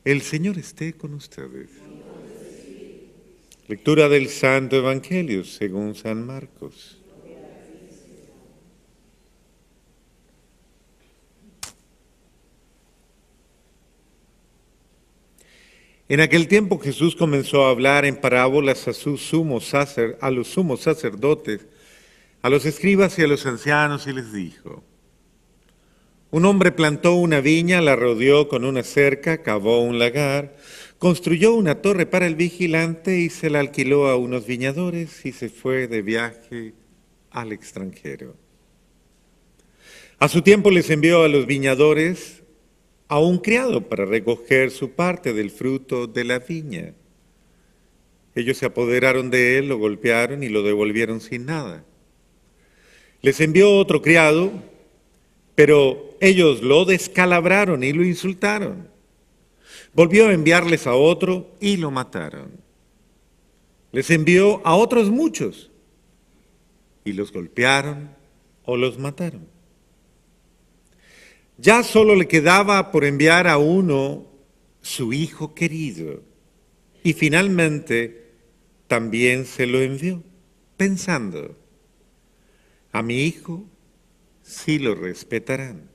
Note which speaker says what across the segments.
Speaker 1: El Señor esté con ustedes. Lectura del Santo Evangelio según San Marcos. En aquel tiempo Jesús comenzó a hablar en parábolas a los sumos sacerdotes, a los escribas y a los ancianos, y les dijo: un hombre plantó una viña, la rodeó con una cerca, cavó un lagar, construyó una torre para el vigilante y se la alquiló a unos viñadores y se fue de viaje al extranjero. A su tiempo les envió a los viñadores a un criado para recoger su parte del fruto de la viña. Ellos se apoderaron de él, lo golpearon y lo devolvieron sin nada. Les envió otro criado, pero ellos lo descalabraron y lo insultaron. Volvió a enviarles a otro y lo mataron. Les envió a otros muchos y los golpearon o los mataron. Ya solo le quedaba por enviar a uno, su hijo querido, y finalmente también se lo envió, pensando: a mi hijo sí lo respetarán.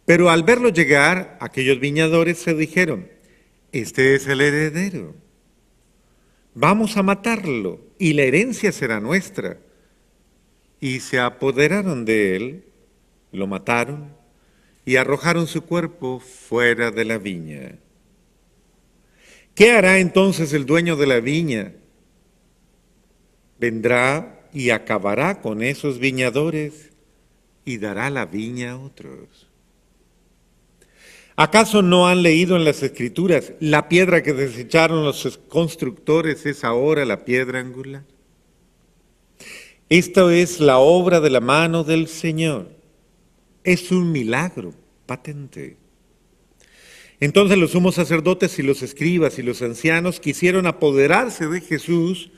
Speaker 1: Pero al verlo llegar, aquellos viñadores se dijeron: este es el heredero, vamos a matarlo y la herencia será nuestra. Y se apoderaron de él, lo mataron y arrojaron su cuerpo fuera de la viña. ¿Qué hará entonces el dueño de la viña? Vendrá y acabará con esos viñadores y dará la viña a otros. ¿Acaso no han leído en las Escrituras: la piedra que desecharon los constructores es ahora la piedra angular? Esta es la obra de la mano del Señor. Es un milagro patente. Entonces los sumos sacerdotes y los escribas y los ancianos quisieron apoderarse de Jesús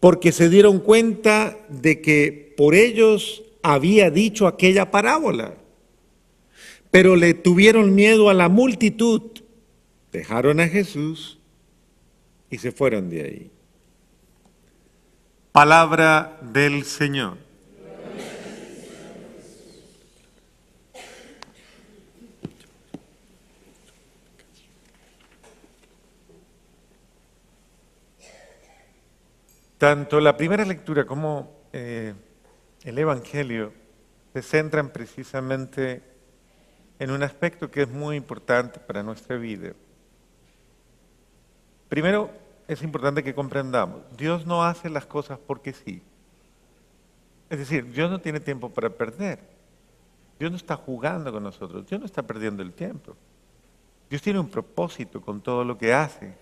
Speaker 1: porque se dieron cuenta de que por ellos había dicho aquella parábola. Pero le tuvieron miedo a la multitud, dejaron a Jesús y se fueron de ahí. Palabra del Señor. Tanto la primera lectura como el Evangelio se centran precisamente en un aspecto que es muy importante para nuestra vida. Primero, es importante que comprendamos: Dios no hace las cosas porque sí. Es decir, Dios no tiene tiempo para perder. Dios no está jugando con nosotros, Dios no está perdiendo el tiempo. Dios tiene un propósito con todo lo que hace.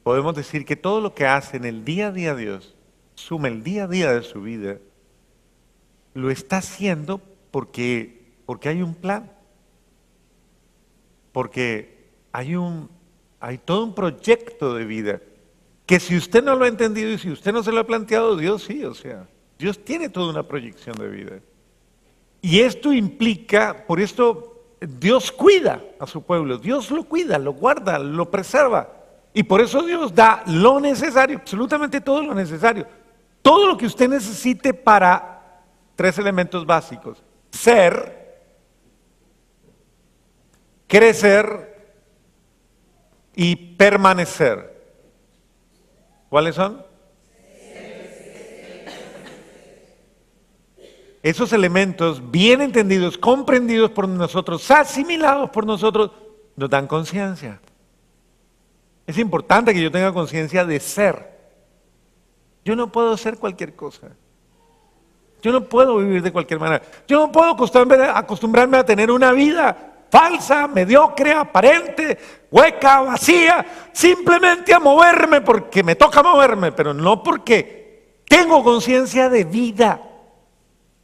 Speaker 1: Podemos decir que todo lo que hace en el día a día Dios, suma el día a día de su vida, lo está haciendo porque hay un plan. Porque hay todo un proyecto de vida que si usted no lo ha entendido y si usted no se lo ha planteado, Dios sí, Dios tiene toda una proyección de vida. Y esto implica, por esto Dios cuida a su pueblo, Dios lo cuida, lo guarda, lo preserva. Y por eso Dios da lo necesario, absolutamente todo lo necesario. Todo lo que usted necesite para 3 elementos básicos: ser, crecer y permanecer. ¿Cuáles son? Esos elementos bien entendidos, comprendidos por nosotros, asimilados por nosotros, nos dan conciencia. Es importante que yo tenga conciencia de ser. Yo no puedo ser cualquier cosa. Yo no puedo vivir de cualquier manera. Yo no puedo acostumbrarme a tener una vida falsa, mediocre, aparente, hueca, vacía, simplemente a moverme porque me toca moverme, pero no porque tengo conciencia de vida.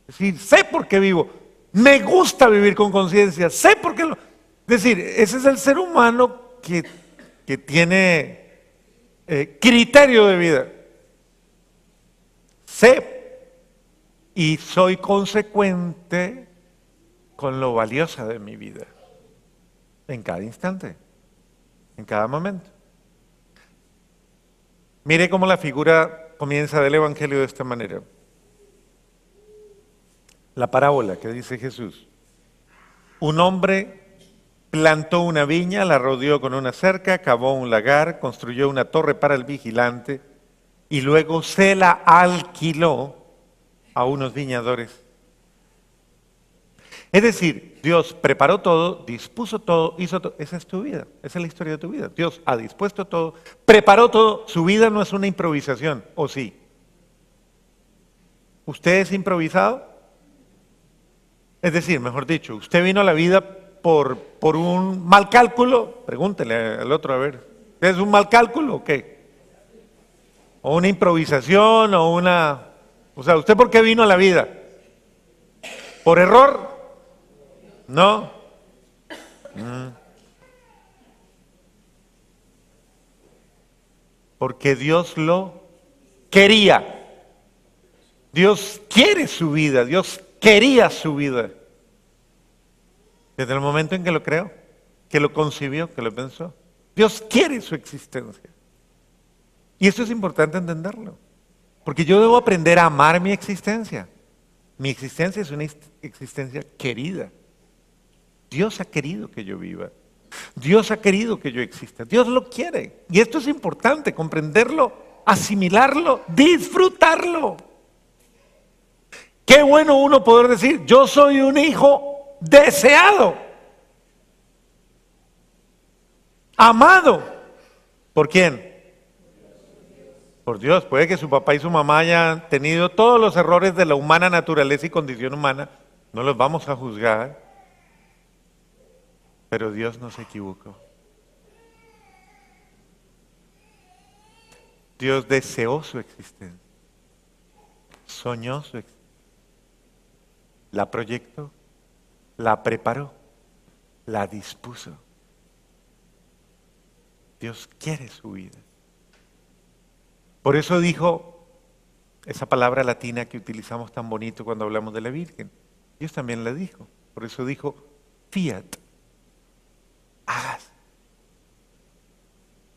Speaker 1: Es decir, sé por qué vivo, me gusta vivir con conciencia, sé por qué lo... Es decir, ese es el ser humano que tiene criterio de vida. Sé y soy consecuente con lo valiosa de mi vida, en cada instante. en cada momento. Mire cómo la figura comienza del Evangelio de esta manera. La parábola que dice Jesús. Un hombre plantó una viña, la rodeó con una cerca, cavó un lagar, construyó una torre para el vigilante y luego se la alquiló a unos viñadores. Es decir, Dios preparó todo, dispuso todo, hizo todo. Esa es tu vida, esa es la historia de tu vida. Dios ha dispuesto todo, preparó todo. Su vida no es una improvisación, ¿o sí? ¿Usted es improvisado? Es decir, mejor dicho, usted vino a la vida por un mal cálculo. Pregúntele al otro, a ver, ¿es un mal cálculo o qué? ¿O una improvisación o una... O sea, ¿usted por qué vino a la vida? ¿Por error? No. Porque Dios lo quería. Dios quiere su vida, Dios quería su vida. Desde el momento en que lo creó, que lo concibió, que lo pensó. Dios quiere su existencia. Y esto es importante entenderlo. Porque yo debo aprender a amar mi existencia. Mi existencia es una existencia querida. Dios ha querido que yo viva. Dios ha querido que yo exista. Dios lo quiere. Y esto es importante, comprenderlo, asimilarlo, disfrutarlo. Qué bueno uno poder decir, yo soy un hijo deseado, amado. ¿Por quién? Por Dios. Puede que su papá y su mamá hayan tenido todos los errores de la humana naturaleza y condición humana. No los vamos a juzgar. Pero Dios no se equivocó. Dios deseó su existencia. Soñó su existencia. La proyectó, la preparó, la dispuso. Dios quiere su vida. Por eso dijo esa palabra latina que utilizamos tan bonito cuando hablamos de la Virgen. Dios también la dijo. Por eso dijo, fiat, hágase,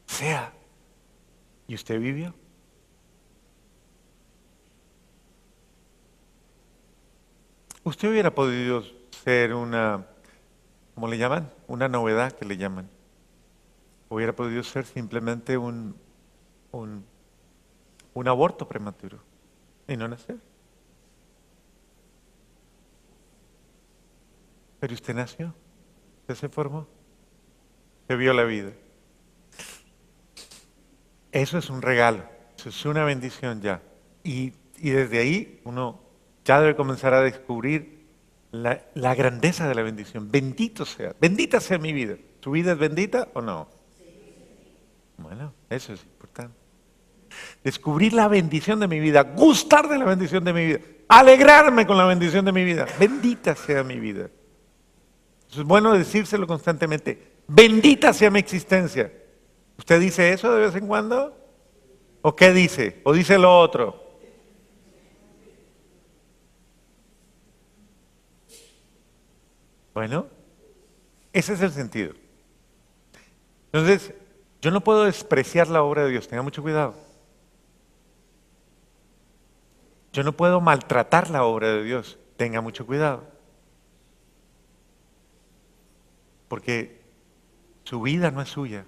Speaker 1: sea. ¿Y usted vivió? Usted hubiera podido ser una, ¿cómo le llaman? Una novedad que le llaman. Hubiera podido ser simplemente un aborto prematuro y no nacer. Pero usted nació, usted se formó, se vio la vida. Eso es un regalo, eso es una bendición ya. Y desde ahí uno ya debe comenzar a descubrir la grandeza de la bendición. Bendita sea mi vida. ¿Su vida es bendita o no? Bueno, eso es importante. Descubrir la bendición de mi vida, gustar de la bendición de mi vida, alegrarme con la bendición de mi vida. Bendita sea mi vida. Eso es bueno decírselo constantemente. Bendita sea mi existencia. ¿Usted dice eso de vez en cuando? ¿O qué dice? ¿O dice lo otro? Bueno, ese es el sentido. Entonces, yo no puedo despreciar la obra de Dios, tenga mucho cuidado. Yo no puedo maltratar la obra de Dios, tenga mucho cuidado. Porque su vida no es suya.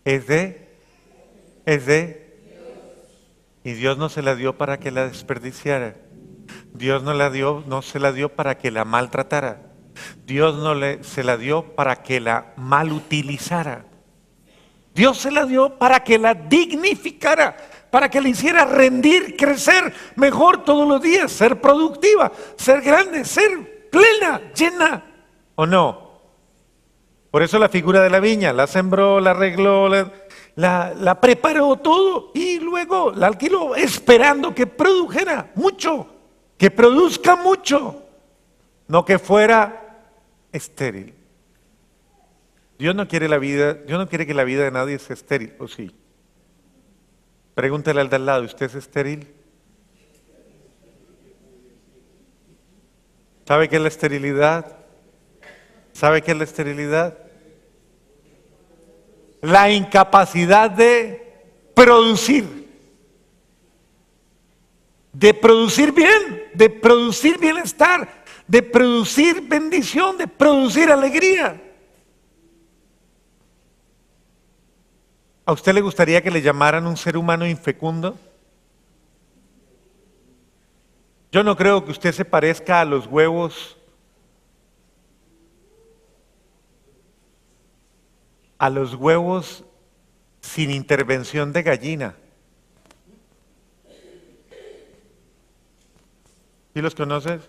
Speaker 1: Es de, y Dios no se la dio para que la desperdiciara. Dios no se la dio para que la maltratara. Dios se la dio para que la malutilizara. Dios se la dio para que la dignificara, para que la hiciera rendir, crecer mejor todos los días, ser productiva, ser grande, ser plena, llena, ¿o no? Por eso la figura de la viña, la sembró, la arregló, la preparó todo y luego la alquiló esperando que produjera mucho, que produzca mucho, no que fuera estéril. Dios no quiere Dios no quiere que la vida de nadie sea estéril, ¿o sí? Pregúntale al de al lado, ¿usted es estéril? ¿Sabe qué es la esterilidad? ¿Sabe qué es la esterilidad? La incapacidad de producir bien, de producir bienestar, de producir bendición, de producir alegría. ¿A usted le gustaría que le llamaran un ser humano infecundo? Yo no creo que usted se parezca a los huevos, sin intervención de gallina. ¿Sí los conoces?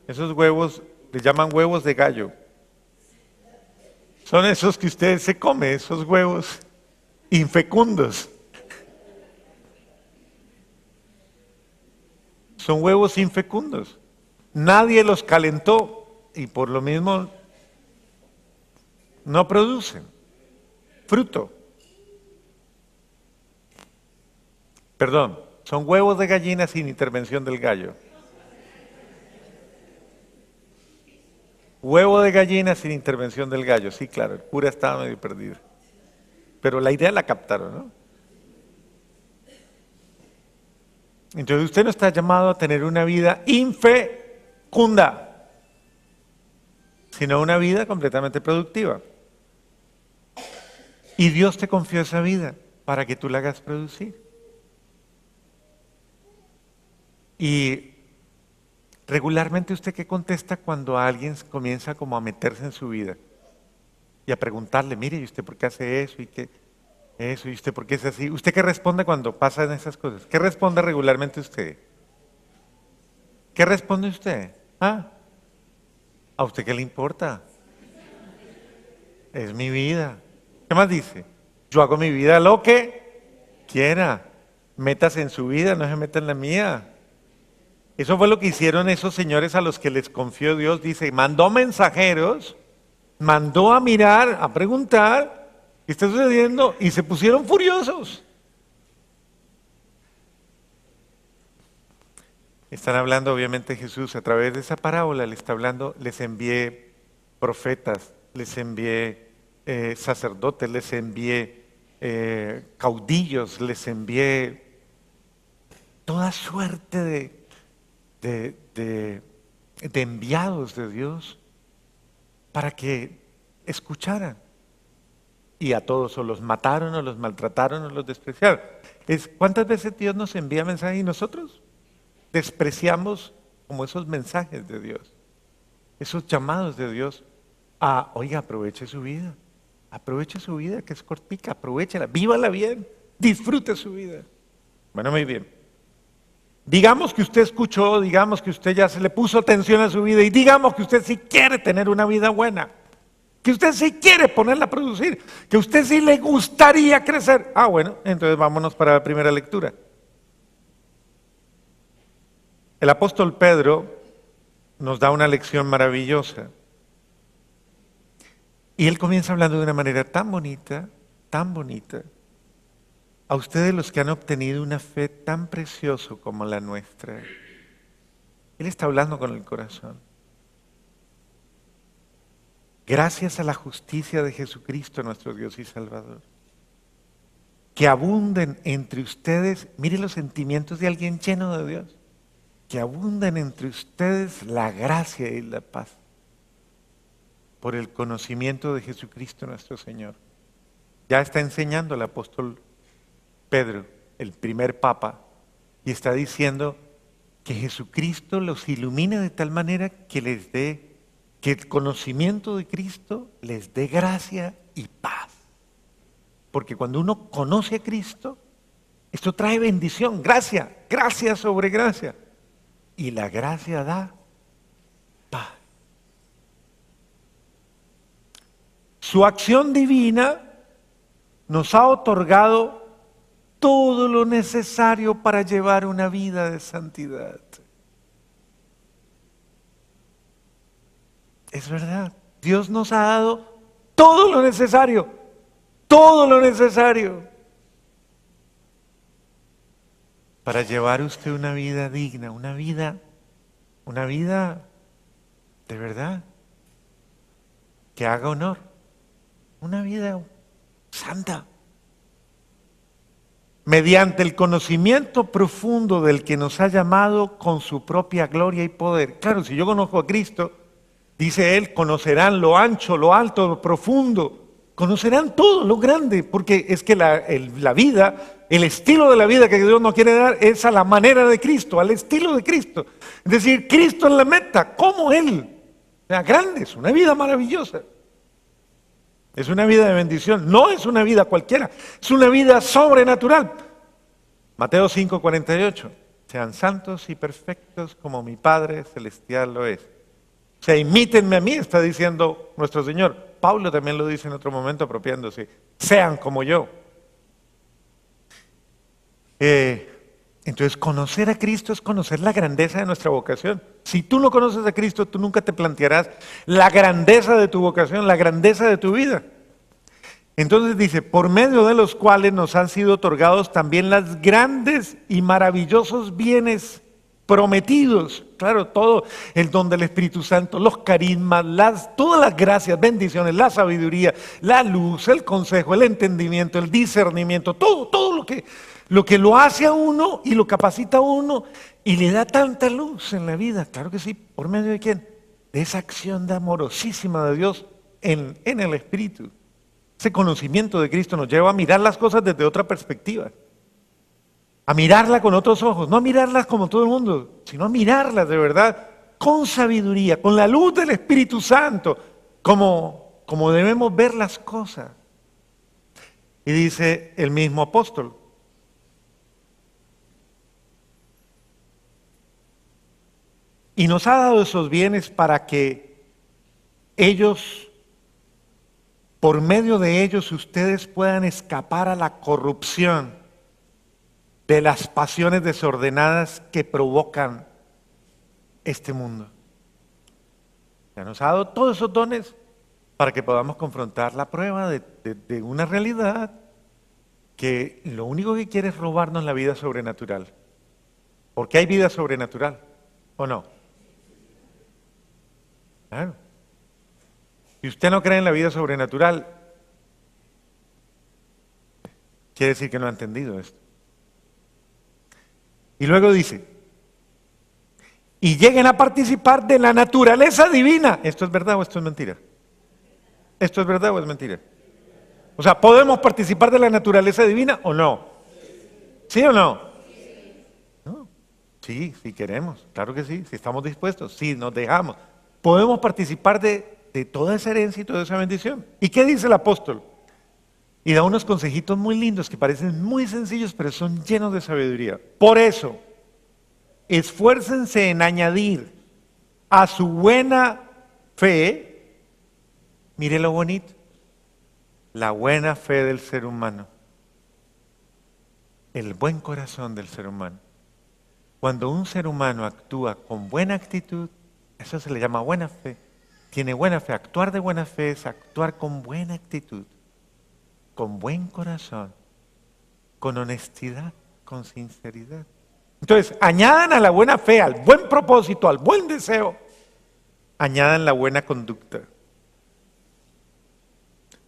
Speaker 1: Esos huevos le llaman huevos de gallo. Son esos que usted se come, esos huevos infecundos. Son huevos infecundos. Nadie los calentó y por lo mismo no producen fruto. Perdón, son huevos de gallina sin intervención del gallo. Huevo de gallina sin intervención del gallo. Sí, claro, el cura estaba medio perdido. Pero la idea la captaron, ¿no? Entonces usted no está llamado a tener una vida infecunda, sino una vida completamente productiva. Y Dios te confió esa vida para que tú la hagas producir. Y regularmente usted, ¿qué contesta cuando alguien comienza como a meterse en su vida? Y a preguntarle, mire, ¿y usted por qué hace eso? ¿Y qué? Eso, ¿y usted por qué es así? ¿Usted qué responde cuando pasan esas cosas? ¿Qué responde regularmente usted? ¿Qué responde usted? ¿Ah? ¿A usted qué le importa? Es mi vida. ¿Qué más dice? Yo hago mi vida lo que quiera. Métase en su vida, no se meta en la mía. Eso fue lo que hicieron esos señores a los que les confió Dios. Dice, mandó mensajeros, mandó a mirar, a preguntar qué está sucediendo y se pusieron furiosos. Están hablando obviamente Jesús a través de esa parábola, le está hablando, les envié profetas, les envié sacerdotes, les envié caudillos, les envié toda suerte de enviados de Dios para que escucharan. Y a todos o los mataron, o los maltrataron, o los despreciaron. ¿Cuántas veces Dios nos envía mensajes y nosotros despreciamos como esos mensajes de Dios, esos llamados de Dios a, oiga, aproveche su vida que es cortica, aprovechela, vívala bien, disfrute su vida? Bueno, muy bien. Digamos que usted escuchó, digamos que usted ya se le puso atención a su vida y digamos que usted sí quiere tener una vida buena, que usted sí quiere ponerla a producir, que usted sí le gustaría crecer. Ah, bueno, entonces vámonos para la primera lectura. El apóstol Pedro nos da una lección maravillosa. Y él comienza hablando de una manera tan bonita, a ustedes los que han obtenido una fe tan preciosa como la nuestra. Él está hablando con el corazón. Gracias a la justicia de Jesucristo, nuestro Dios y Salvador, que abunden entre ustedes, mire los sentimientos de alguien lleno de Dios, que abunden entre ustedes la gracia y la paz por el conocimiento de Jesucristo nuestro Señor. Ya está enseñando el apóstol Pedro, el primer papa, y está diciendo que Jesucristo los ilumine de tal manera que el conocimiento de Cristo les dé gracia y paz. Porque cuando uno conoce a Cristo, esto trae bendición, gracia sobre gracia. Y la gracia da paz. Su acción divina nos ha otorgado todo lo necesario para llevar una vida de santidad. Es verdad, Dios nos ha dado todo lo necesario para llevar usted una vida digna, una vida de verdad, que haga honor, una vida
Speaker 2: santa. Mediante el conocimiento profundo del que nos ha llamado con su propia gloria y poder. Claro, si yo conozco a Cristo, dice Él, conocerán lo ancho, lo alto, lo profundo. Conocerán todo lo grande, porque es que la vida, el estilo de la vida que Dios nos quiere dar es a la manera de Cristo, al estilo de Cristo. Es decir, Cristo es la meta, como Él. O sea, grande, es una vida maravillosa. Es una vida de bendición, no es una vida cualquiera, es una vida sobrenatural. Mateo 5:48, sean santos y perfectos como mi Padre Celestial lo es. O sea, imítenme a mí, está diciendo nuestro Señor. Pablo también lo dice en otro momento apropiándose, sean como yo. Entonces, conocer a Cristo es conocer la grandeza de nuestra vocación. Si tú no conoces a Cristo, tú nunca te plantearás la grandeza de tu vocación, la grandeza de tu vida. Entonces dice, por medio de los cuales nos han sido otorgados también las grandes y maravillosos bienes prometidos. Claro, todo el don del Espíritu Santo, los carismas, todas las gracias, bendiciones, la sabiduría, la luz, el consejo, el entendimiento, el discernimiento, todo lo que lo hace a uno y lo capacita a uno y le da tanta luz en la vida. Claro que sí, ¿por medio de quién? De esa acción de amorosísima de Dios en el Espíritu. Ese conocimiento de Cristo nos lleva a mirar las cosas desde otra perspectiva. A mirarlas con otros ojos, no a mirarlas como todo el mundo, sino a mirarlas de verdad con sabiduría, con la luz del Espíritu Santo, como debemos ver las cosas. Y dice el mismo apóstol, y nos ha dado esos bienes para que ellos, por medio de ellos, ustedes puedan escapar a la corrupción de las pasiones desordenadas que provocan este mundo. Ya nos ha dado todos esos dones para que podamos confrontar la prueba de una realidad que lo único que quiere es robarnos la vida sobrenatural. Porque hay vida sobrenatural, ¿o no? Claro. Si usted no cree en la vida sobrenatural, quiere decir que no ha entendido esto. Y luego dice, y lleguen a participar de la naturaleza divina. ¿Esto es verdad o esto es mentira? ¿Esto es verdad o es mentira? O sea, ¿podemos participar de la naturaleza divina o no? ¿Sí o no? ¿No? Sí, si queremos, claro que sí, si estamos dispuestos, si nos dejamos. Podemos participar de toda esa herencia y toda esa bendición. ¿Y qué dice el apóstol? Y da unos consejitos muy lindos que parecen muy sencillos, pero son llenos de sabiduría. Por eso, esfuércense en añadir a su buena fe, mire lo bonito, la buena fe del ser humano, el buen corazón del ser humano. Cuando un ser humano actúa con buena actitud, eso se le llama buena fe. Tiene buena fe. Actuar de buena fe es actuar con buena actitud, con buen corazón, con honestidad, con sinceridad. Entonces, añadan a la buena fe, al buen propósito, al buen deseo, añadan la buena conducta.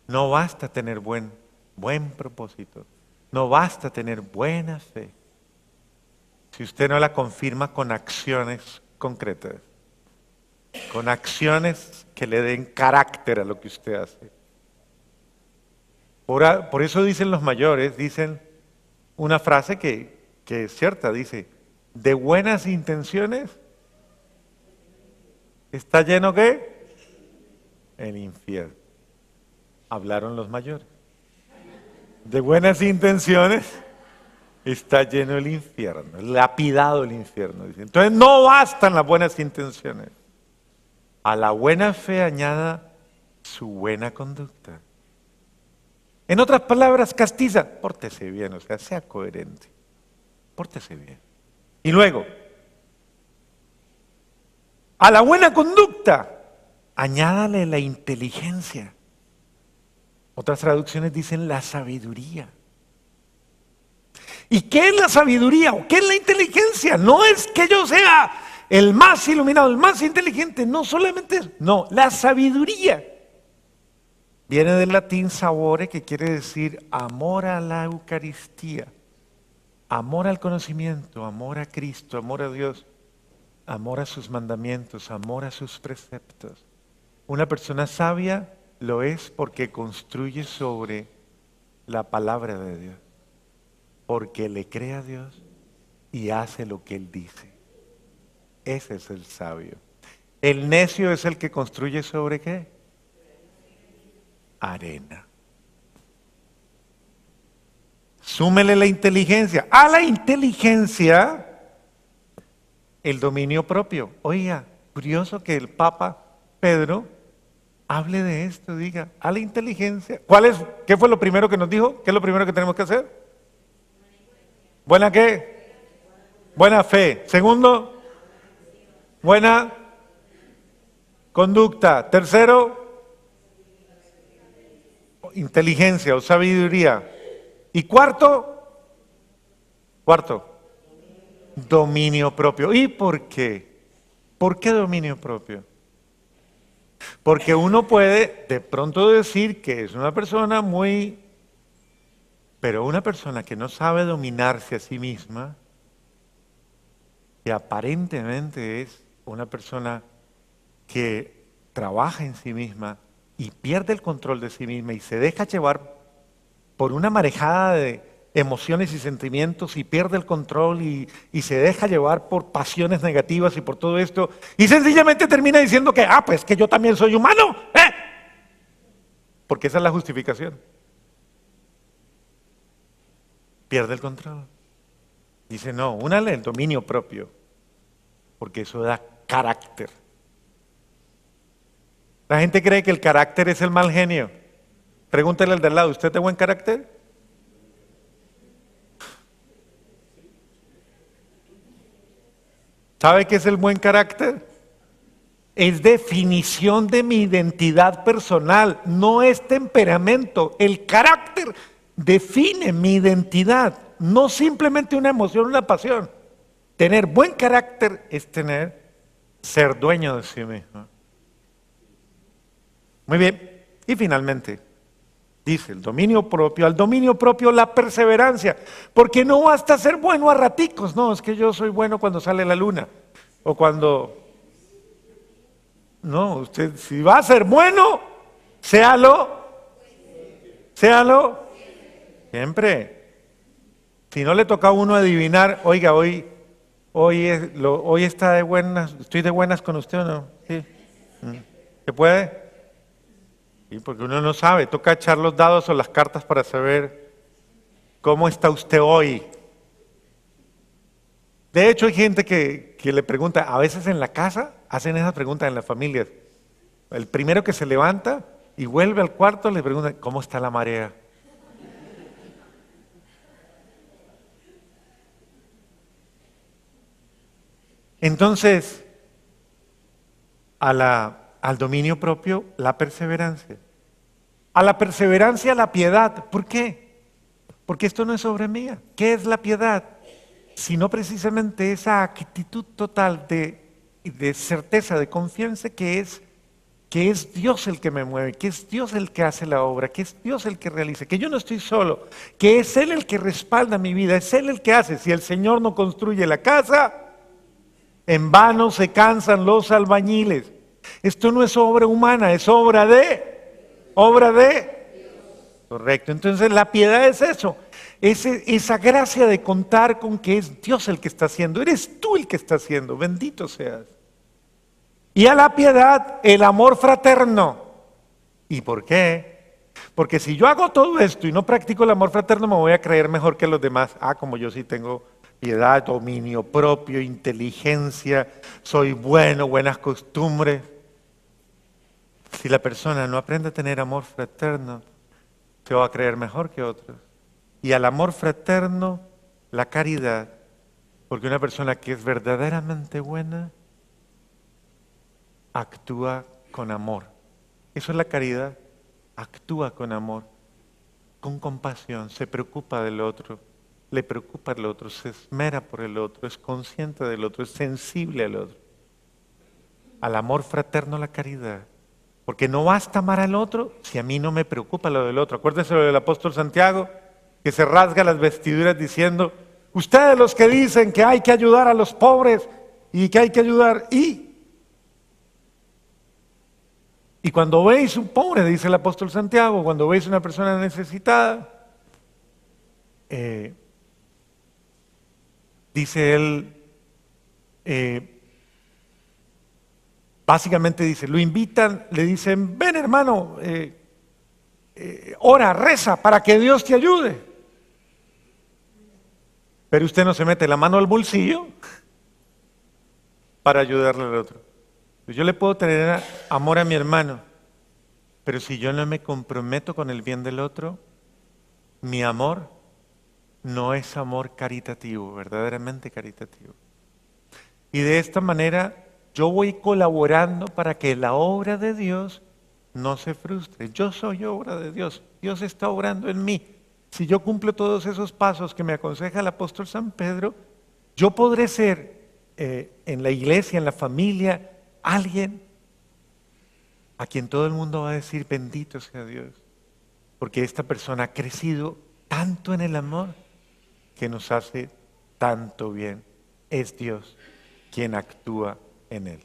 Speaker 2: No basta tener buen propósito, no basta tener buena fe, si usted no la confirma con acciones concretas, con acciones que le den carácter a lo que usted hace. Por eso dicen los mayores, dicen una frase que es cierta, dice, de buenas intenciones está lleno ¿qué? El infierno. Hablaron los mayores. De buenas intenciones está lleno el infierno, lapidado el infierno. Dice. Entonces no bastan las buenas intenciones. A la buena fe añada su buena conducta. En otras palabras, castiza, pórtese bien, o sea, sea coherente, pórtese bien. Y luego, a la buena conducta, añádale la inteligencia. Otras traducciones dicen la sabiduría. ¿Y qué es la sabiduría o qué es la inteligencia? No es que yo sea el más iluminado, el más inteligente, no solamente eso, no, la sabiduría Viene del latín sabore, que quiere decir amor a la Eucaristía, amor al conocimiento, amor a Cristo, amor a Dios, amor a sus mandamientos, amor a sus preceptos. Una persona sabia lo es porque construye sobre la palabra de Dios, porque le cree a Dios y hace lo que Él dice. Ese es el sabio. El necio es el que construye sobre ¿qué? Arena. Súmele la inteligencia. A la inteligencia, el dominio propio. Oiga, curioso que el Papa Pedro hable de esto, diga, a la inteligencia. ¿Qué fue lo primero que nos dijo? ¿Qué es lo primero que tenemos que hacer? ¿Buena qué? Buena fe. Segundo, buena conducta. Tercero, inteligencia o sabiduría. Y cuarto, dominio propio. ¿Y por qué? ¿Por qué dominio propio? Porque uno puede de pronto decir que es una persona pero una persona que no sabe dominarse a sí misma, que aparentemente es una persona que trabaja en sí misma y pierde el control de sí misma y se deja llevar por una marejada de emociones y sentimientos y pierde el control y se deja llevar por pasiones negativas y por todo esto y sencillamente termina diciendo que, pues que yo también soy humano, porque esa es la justificación. Pierde el control. Dice, no, únale el dominio propio, porque eso da carácter. La gente cree que el carácter es el mal genio. Pregúntale al de al lado, ¿usted es de buen carácter? ¿Sabe qué es el buen carácter? Es definición de mi identidad personal, no es temperamento. El carácter define mi identidad, no simplemente una emoción, una pasión. Tener buen carácter es ser dueño de sí mismo. Muy bien, y finalmente, dice el dominio propio, al dominio propio la perseverancia, porque no basta ser bueno a raticos, no, es que yo soy bueno cuando sale la luna, o cuando... No, usted si va a ser bueno, séalo siempre. Si no le toca a uno adivinar, oiga, hoy está de buenas, estoy de buenas con usted o no, ¿sí? ¿Se puede? Sí, porque uno no sabe, toca echar los dados o las cartas para saber cómo está usted hoy. De hecho, hay gente que le pregunta, a veces en la casa hacen esas preguntas en las familias. El primero que se levanta y vuelve al cuarto le pregunta, ¿cómo está la marea? Entonces, al dominio propio, la perseverancia. A la perseverancia, la piedad. ¿Por qué? Porque esto no es obra mía. ¿Qué es la piedad? Sino precisamente esa actitud total de certeza, de confianza que es Dios el que me mueve, que es Dios el que hace la obra, que es Dios el que realiza, que yo no estoy solo, que es Él el que respalda mi vida, es Él el que hace. Si el Señor no construye la casa, en vano se cansan los albañiles. Esto no es obra humana, es obra de Correcto. Entonces la piedad es eso. Esa gracia de contar con que es Dios el que está haciendo, eres tú el que está haciendo, bendito seas. Y a la piedad, el amor fraterno. ¿Y por qué? Porque si yo hago todo esto y no practico el amor fraterno, me voy a creer mejor que los demás. Como yo sí tengo piedad, dominio propio, inteligencia, soy bueno, buenas costumbres. Si la persona no aprende a tener amor fraterno, se va a creer mejor que otros. Y al amor fraterno, la caridad, porque una persona que es verdaderamente buena, actúa con amor. Eso es la caridad, actúa con amor, con compasión, se preocupa del otro, le preocupa el otro, se esmera por el otro, es consciente del otro, es sensible al otro. Al amor fraterno, la caridad. Porque no basta amar al otro si a mí no me preocupa lo del otro. Acuérdense lo del apóstol Santiago, que se rasga las vestiduras diciendo, ustedes los que dicen que hay que ayudar a los pobres y que hay que ayudar, y cuando veis un pobre, dice el apóstol Santiago, cuando veis una persona necesitada, dice él, básicamente dice, lo invitan, le dicen, ven hermano, ora, reza para que Dios te ayude. Pero usted no se mete la mano al bolsillo para ayudarle al otro. Yo le puedo tener amor a mi hermano, pero si yo no me comprometo con el bien del otro, mi amor no es amor caritativo, verdaderamente caritativo. Y de esta manera yo voy colaborando para que la obra de Dios no se frustre. Yo soy obra de Dios. Dios está obrando en mí. Si yo cumplo todos esos pasos que me aconseja el apóstol San Pedro, yo podré ser en la iglesia, en la familia, alguien a quien todo el mundo va a decir bendito sea Dios. Porque esta persona ha crecido tanto en el amor que nos hace tanto bien. Es Dios quien actúa en él.